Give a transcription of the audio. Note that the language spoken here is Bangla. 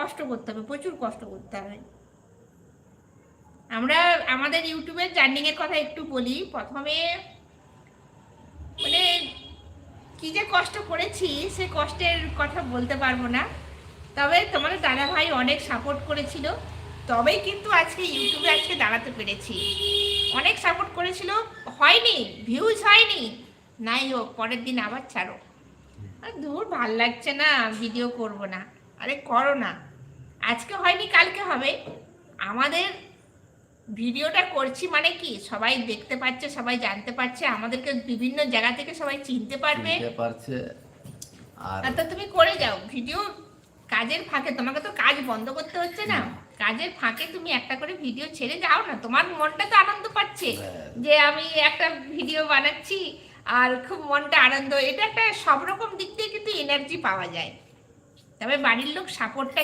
কষ্ট করতে হবে, প্রচুর কষ্ট করতে হবে। আমরা আমাদের ইউটিউবের জার্নিং এর কথা একটু বলি। প্রথমে মানে কি যে কষ্ট করেছি, সে কষ্টের কথা বলতে পারবো না। তবে তোমাদের দাদা ভাই অনেক সাপোর্ট করেছিল, তবেই কিন্তু আজকে ইউটিউবে আজকে দাঁড়াতে পেরেছি। অনেক সাপোর্ট করেছিল, হয়নি, ভিউজ হয়নি, নাই হোক, পরের দিন আবার ছাড়ো। আর দূর, ভাল লাগছে না, ভিডিও করব না। আরে করো না, আজকে হয়নি কালকে হবে। আমাদের ভিডিওটা করছি মানে কি, সবাই দেখতে পাচ্ছে, সবাই জানতে পারছে, আমাদেরকে বিভিন্ন জায়গা থেকে সবাই চিনতে পারবে। আর তো তুমি করে যাও ভিডিও, কাজের ফাঁকে। তোমাকে তো কাজ বন্ধ করতে হচ্ছে না, কাজের ফাঁকে তুমি একটা করে ভিডিও ছেড়ে যাও না, তোমার মনটা তো আনন্দ পাচ্ছে যে আমি একটা ভিডিও বানাচ্ছি, আর খুব মনটা আনন্দ। এটা একটা সব রকম দিক দিয়ে কিন্তু এনার্জি পাওয়া যায়। তবে বাড়ির লোক সাপোর্টটা